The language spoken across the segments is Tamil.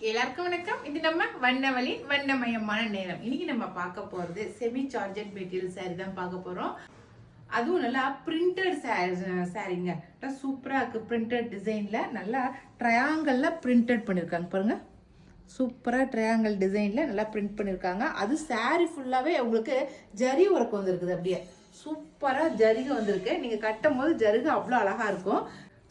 எல்லாருக்கும் வணக்கம். இது நம்ம வண்ணவழி வண்ணமயமான நேரம். இன்னைக்கு நம்ம பார்க்க போறது செமி சார்ஜட் மெட்டீரியல் சாரி தான் பார்க்க போறோம். அதுவும் நல்லா பிரிண்டட் சாரிங்க. சூப்பரா இருக்கு. பிரிண்டட் டிசைன்ல நல்லா ட்ரையாங்கல்ல பிரிண்டட் பண்ணிருக்காங்க பாருங்க. சூப்பரா ட்ரையாங்கல் டிசைன்ல நல்லா பிரிண்ட் பண்ணிருக்காங்க. அது சாரி ஃபுல்லாவே உங்களுக்கு ஜரி ஒர்க் வந்திருக்குது. அப்படியே சூப்பரா ஜரிகை வந்திருக்கு. நீங்க கட்டும் போது ஜரிகை அவ்வளோ அழகா இருக்கும்.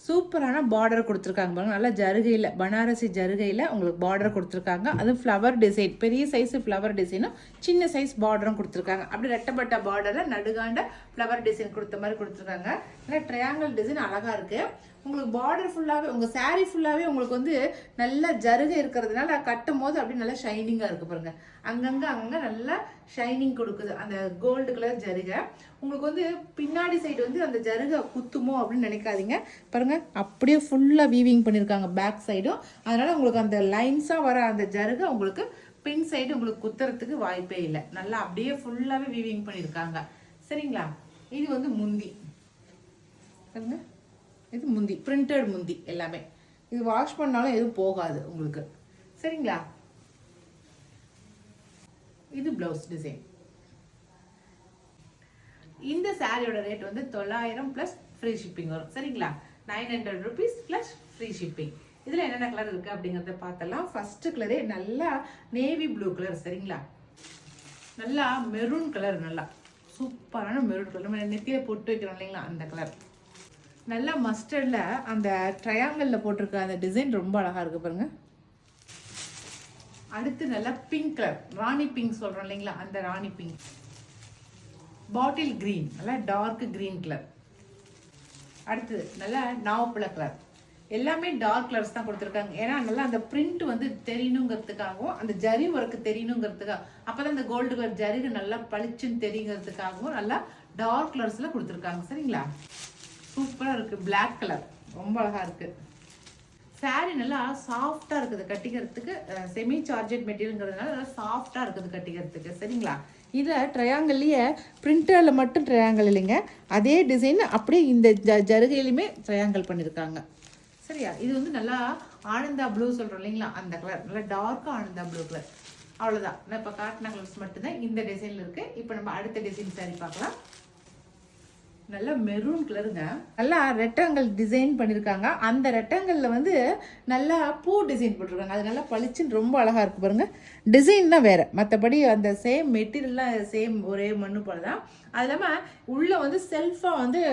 சூப்பரான பார்டர் கொடுத்துருக்காங்க பாருங்க. நல்லா ஜருகையில் பனாரசி ஜருகையில் உங்களுக்கு பார்டர் கொடுத்துருக்காங்க. அது ஃப்ளவர் டிசைன், பெரிய சைஸ் ஃப்ளவர் டிசைனும் சின்ன சைஸ் பார்டரும் கொடுத்துருக்காங்க. அப்படி ரெட்டப்பட்ட பார்டரில் நடுகாண்ட ஃப்ளவர் டிசைன் கொடுத்த மாதிரி கொடுத்துருக்காங்க. நல்லா ட்ரையாங்கல் டிசைன் அழகாக இருக்குது. உங்களுக்கு பார்டர் ஃபுல்லாகவே உங்கள் சாரீ ஃபுல்லாகவே உங்களுக்கு வந்து நல்ல ஜருகை இருக்கிறதுனால கட்டும் போது அப்படி நல்லா ஷைனிங்காக இருக்குது பாருங்கள். அங்கங்கே நல்லா ஷைனிங் கொடுக்குது அந்த கோல்டு கலர் ஜருகை. உங்களுக்கு வந்து பின்னாடி சைடு வந்து அந்த ஜருகை குத்துமோ அப்படின்னு நினைக்காதீங்க பாருங்க. அப்படியே ஃபுல்லாக வீவிங் பண்ணியிருக்காங்க பேக் சைடும். அதனால உங்களுக்கு அந்த லைன்ஸாக வர அந்த ஜருகை உங்களுக்கு பின் சைடு உங்களுக்கு குத்துறதுக்கு வாய்ப்பே இல்லை. நல்லா அப்படியே ஃபுல்லாகவே வீவிங் பண்ணியிருக்காங்க. சரிங்களா? இது வந்து முந்தி பாருங்க. இது முந்தி, பிரிண்டட் முந்தி எல்லாமே. இது வாஷ் பண்ணாலும் எதுவும் போகாது உங்களுக்கு. சரிங்களா? இது பிளவுஸ் டிசைன். இந்த சாரியோட ரேட் வந்து 900 பிளஸ் ஃப்ரீ ஷிப்பிங் வரும். சரிங்களா? 900 rupees பிளஸ் ஃப்ரீ ஷிப்பிங். இதுல என்னென்ன கலர் இருக்கு அப்படிங்கறத பார்த்தலாம். ஃபர்ஸ்ட் கலரே நல்லா நேவி ப்ளூ கலர். சரிங்களா? நல்லா மெரூன் கலர், நல்லா சூப்பரான மெரூன் கலர். நம்ம நெத்தியில போட்டு வைக்கிறோம் இல்லைங்களா, அந்த கலர். நல்லா மஸ்டர்ட்ல அந்த ட்ரையாங்கல்ல போட்டிருக்க அந்த டிசைன் ரொம்ப அழகா இருக்கு பாருங்க. அடுத்து நல்லா பிங்க் கலர், ராணி பிங்க் சொல்றோம் இல்லைங்களா, அந்த ராணி பிங்க். பாட்டில் கிரீன், நல்லா டார்க் கிரீன் கலர். அடுத்தது நல்லா நாவப்பழ கலர். எல்லாமே டார்க் கலர்ஸ் தான் கொடுத்துருக்காங்க. ஏன்னா நல்லா அந்த பிரிண்ட் வந்து தெரியணுங்கிறதுக்காகவும் அந்த ஜரி ஒர்க்கு தெரியணுங்கிறதுக்காக, அப்பதான் அந்த கோல்டு கலர் ஜரிகை நல்லா பளிச்சுன்னு தெரியுங்கிறதுக்காகவும் நல்லா டார்க் கலர்ஸ்ல கொடுத்துருக்காங்க. சரிங்களா? சூப்பரா இருக்கு. பிளாக் கலர் ரொம்ப அழகா இருக்கு. சாரி நல்லா சாஃப்டா இருக்குது கட்டிக்கிறதுக்கு. செமி சார்ஜட் மெட்டீரியல்ங்கிறதுனால நல்லா சாஃப்டா இருக்குது கட்டிக்கிறதுக்கு. சரிங்களா? இதில் ட்ரையாங்கல்லையே பிரிண்டரில் மட்டும் ட்ரையாங்கல் இல்லைங்க, அதே டிசைன் அப்படியே இந்த ஜருகையிலுமே ட்ரையாங்கல் பண்ணியிருக்காங்க. சரியா? இது வந்து நல்லா ஆனந்தா ப்ளூ சொல்கிறோம் இல்லைங்களா, அந்த கலர். நல்லா டார்க்காக ஆனந்தா ப்ளூ கலர். அவ்வளோதான். நான் இப்போ காட்டின கலர்ஸ் மட்டும்தான் இந்த டிசைனில் இருக்குது. இப்போ நம்ம அடுத்த டிசைன் சாரி பார்க்கலாம். நல்லா மெரூன் கலருங்க. நல்லா ரெக்டாங்கிள் டிசைன் பண்ணியிருக்காங்க. அந்த ரெக்டாங்கிள்ல வந்து நல்லா பூ டிசைன் போட்டிருக்காங்க. அது நல்லா பளிச்சுன்னு ரொம்ப அழகா இருக்கு பாருங்க. டிசைன் தான் வேற, மற்றபடி அந்த சேம் மெட்டீரியல்லாம் சேம், ஒரே மண்ணு போல தான். அது இல்லாமல் உள்ள வந்து செல்ஃபா வந்து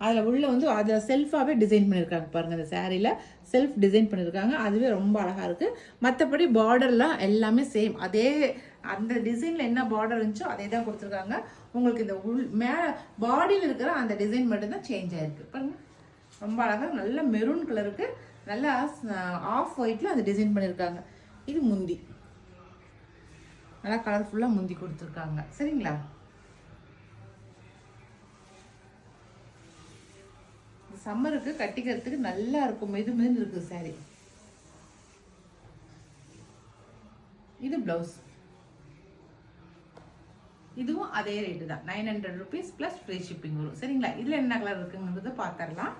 அதில் உள்ள வந்து அதை செல்ஃபாகவே டிசைன் பண்ணியிருக்காங்க பாருங்க. அந்த சாரியில் செல்ஃப் டிசைன் பண்ணியிருக்காங்க. அதுவே ரொம்ப அழகா இருக்கு. மற்றபடி பார்டர்லாம் எல்லாமே சேம், அதே அந்த டிசைனில் என்ன பார்டர் இருந்துச்சோ அதே தான் கொடுத்துருக்காங்க. உங்களுக்கு இந்த மேலே பாடியில் இருக்கிற அந்த டிசைன் மட்டும்தான் சேஞ்ச் ஆயிருக்கு பாருங்க. ரொம்ப அழகாக நல்ல மெரூன் கலருக்கு நல்லா ஆஃப் ஒயிட்ல அந்த டிசைன் பண்ணியிருக்காங்க. இது முந்தி, நல்லா கலர்ஃபுல்லாக முந்தி கொடுத்துருக்காங்க. சரிங்களா? சம்மருக்கு கட்டிக்கிறதுக்கு நல்லா இருக்கும். மெது மெதுன்னு இருக்குது சாரி. இது பிளவுஸ். இதுவும் அதே ரேட்டு தான், 900 rupees பிளஸ் ஃப்ரீ ஷிப்பிங் வரும். சரிங்களா? இதில் என்ன கலர் இருக்குங்கிறத பார்த்துடலாம்.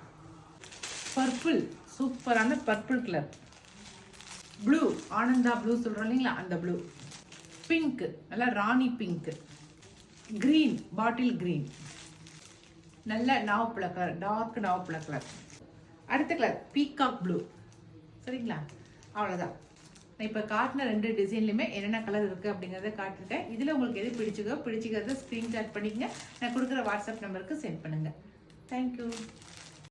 பர்பிள், சூப்பரான purple colour. Blue, Ananda blue சொல்கிறோம் இல்லைங்களா, அந்த ப்ளூ. பிங்க், நல்லா ராணி பிங்க். Green, bottle green. நல்ல நாவப்பழ கலர், டார்க் நாவப்பழ கலர். அடுத்த கலர் பீகாக் ப்ளூ. சரிங்களா? அவ்வளோதான். நான் இப்போ காட்டின 2 டிசைன்லையுமே என்னென்ன கலர் இருக்குது அப்படிங்கிறத காட்டிருக்கேன். இதில் உங்களுக்கு எது பிடிச்சிக்கிறத ஸ்க்ரீன்ஷாட் பண்ணிக்கங்க. நான் கொடுக்குற வாட்ஸ்அப் நம்பருக்கு சென்ட் பண்ணுங்கள். தேங்க்யூ.